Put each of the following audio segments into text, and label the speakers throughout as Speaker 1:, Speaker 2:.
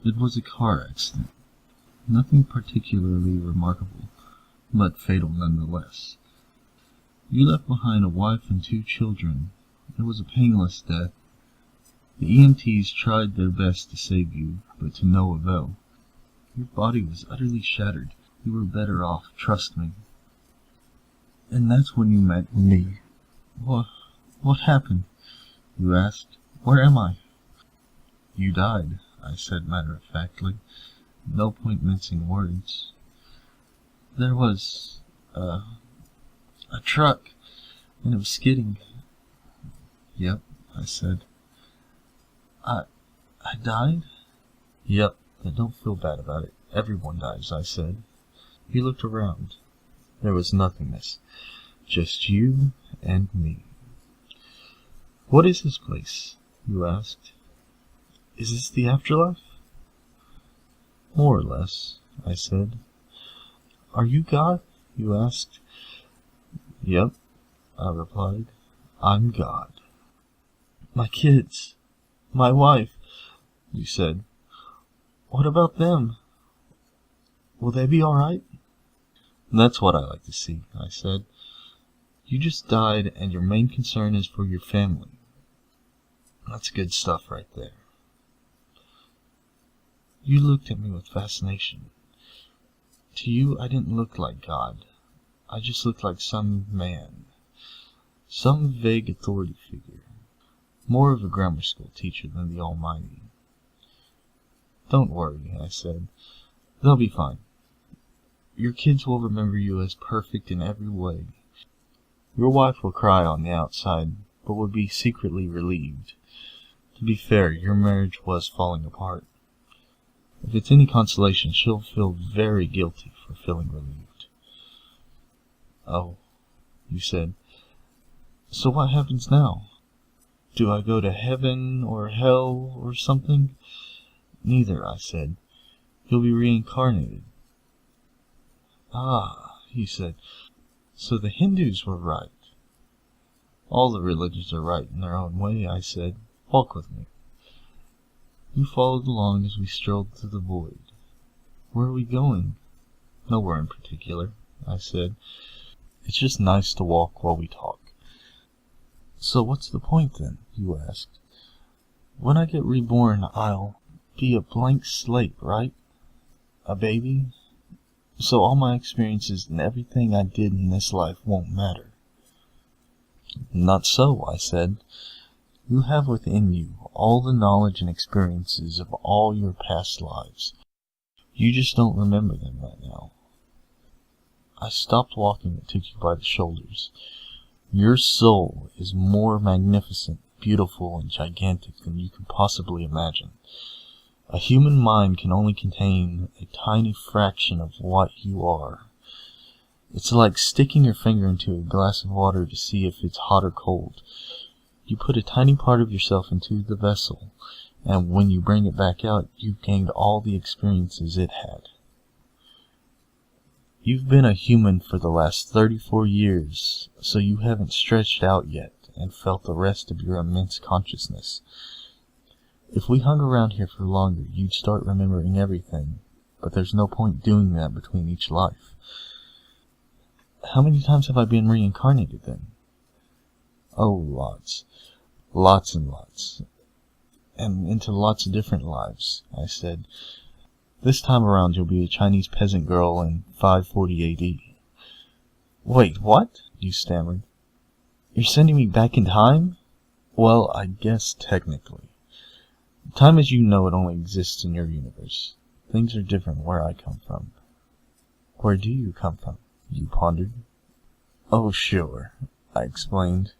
Speaker 1: It was a car accident. Nothing particularly remarkable, but fatal nonetheless. You left behind a wife and 2 children. It was a painless death. The EMTs tried their best to save you, but to no avail. Your body was utterly shattered. You were better off, trust me. And that's when you met me. What happened? You asked. Where am I? You died, I said matter-of-factly. No point mincing words. There was a truck, and it was skidding. Yep, I said. I died? Yep, but don't feel bad about it. Everyone dies, I said. He looked around. There was nothingness. Just you and me. What is this place? You asked. Is this the afterlife? More or less, I said. Are you God? You asked. Yep, I replied. I'm God. My kids. My wife, you said. What about them? Will they be all right? That's what I like to see, I said. You just died, and your main concern is for your family. That's good stuff right there. You looked at me with fascination. To you, I didn't look like God. I just looked like some man. Some vague authority figure. More of a grammar school teacher than the Almighty. Don't worry, I said. They'll be fine. Your kids will remember you as perfect in every way. Your wife will cry on the outside, but will be secretly relieved. To be fair, your marriage was falling apart. If it's any consolation, she'll feel very guilty for feeling relieved. Oh, you said. So what happens now? Do I go to heaven or hell or something? Neither, I said. You'll be reincarnated. Ah, he said. So the Hindus were right. All the religions are right in their own way, I said. Walk with me. You followed along as we strolled through the void. Where are we going? Nowhere in particular, I said. It's just nice to walk while we talk. So what's the point then? You asked. When I get reborn, I'll be a blank slate, right? A baby? So all my experiences and everything I did in this life won't matter. Not so, I said. You have within you all the knowledge and experiences of all your past lives. You just don't remember them right now. I stopped walking and took you by the shoulders. Your soul is more magnificent, beautiful, and gigantic than you can possibly imagine. A human mind can only contain a tiny fraction of what you are. It's like sticking your finger into a glass of water to see if it's hot or cold. You put a tiny part of yourself into the vessel, and when you bring it back out, you've gained all the experiences it had. You've been a human for the last 34 years, so you haven't stretched out yet and felt the rest of your immense consciousness. If we hung around here for longer, you'd start remembering everything, but there's no point doing that between each life. How many times have I been reincarnated then? Oh, lots. Lots and lots. And into lots of different lives, I said. This time around you'll be a Chinese peasant girl in 540 AD. Wait, what? You stammered. You're sending me back in time? Well, I guess technically. Time as you know it only exists in your universe. Things are different where I come from. Where do you come from? You pondered. Oh, sure, I explained.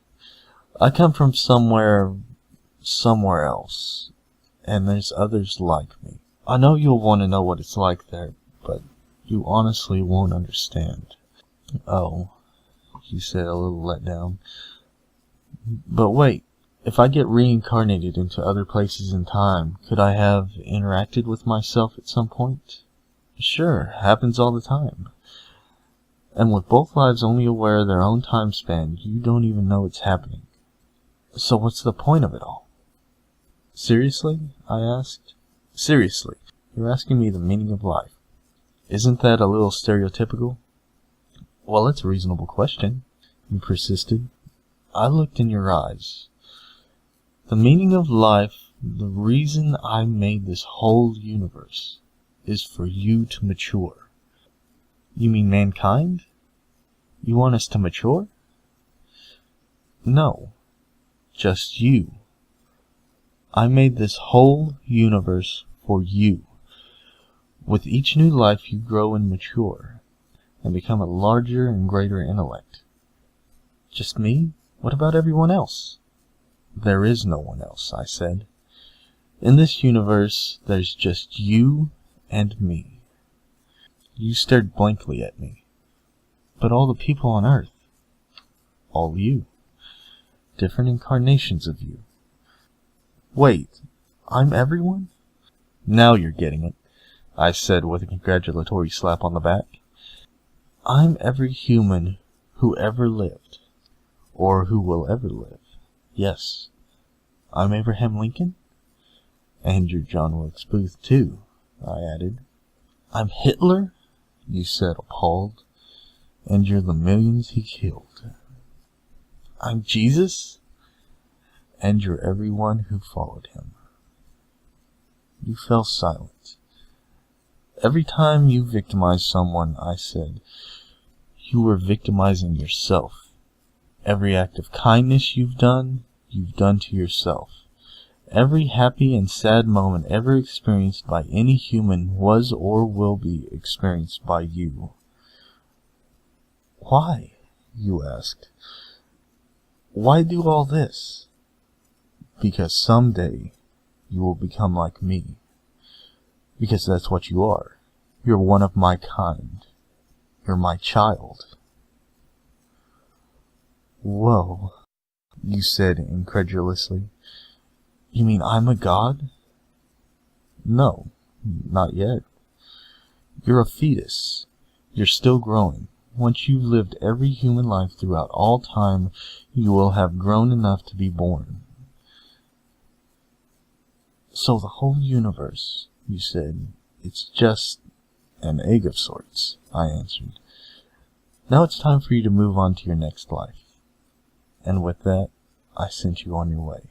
Speaker 1: I come from somewhere else, and there's others like me. I know you'll want to know what it's like there, but you honestly won't understand. Oh, he said, a little let down. But wait, if I get reincarnated into other places in time, could I have interacted with myself at some point? Sure, happens all the time. And with both lives only aware of their own time span, you don't even know it's happening. So what's the point of it all? Seriously? I asked. Seriously. You're asking me the meaning of life. Isn't that a little stereotypical? Well, it's a reasonable question, you persisted. I looked in your eyes. The meaning of life, the reason I made this whole universe, is for you to mature. You mean mankind? You want us to mature? No, just you. I made this whole universe for you. With each new life you grow and mature, and become a larger and greater intellect. Just me? What about everyone else? There is no one else, I said. In this universe, there's just you and me. You stared blankly at me. But all the people on Earth. All you. Different incarnations of you. Wait, I'm everyone? Now you're getting it, I said with a congratulatory slap on the back. I'm every human who ever lived, or who will ever live. Yes, I'm Abraham Lincoln, and you're John Wilkes Booth too, I added. I'm Hitler, you said, appalled, and you're the millions he killed. I'm Jesus, and you're everyone who followed him. You fell silent. Every time you victimized someone, I said, you were victimizing yourself. Every act of kindness you've done to yourself. Every happy and sad moment ever experienced by any human was or will be experienced by you. Why? You asked. Why do all this? Because someday you will become like me. Because that's what you are. You're one of my kind. You're my child. Whoa, you said incredulously. You mean I'm a god? No, not yet. You're a fetus. You're still growing. Once you've lived every human life throughout all time, you will have grown enough to be born. So the whole universe, you said, it's just an egg of sorts, I answered. Now it's time for you to move on to your next life. And with that, I sent you on your way.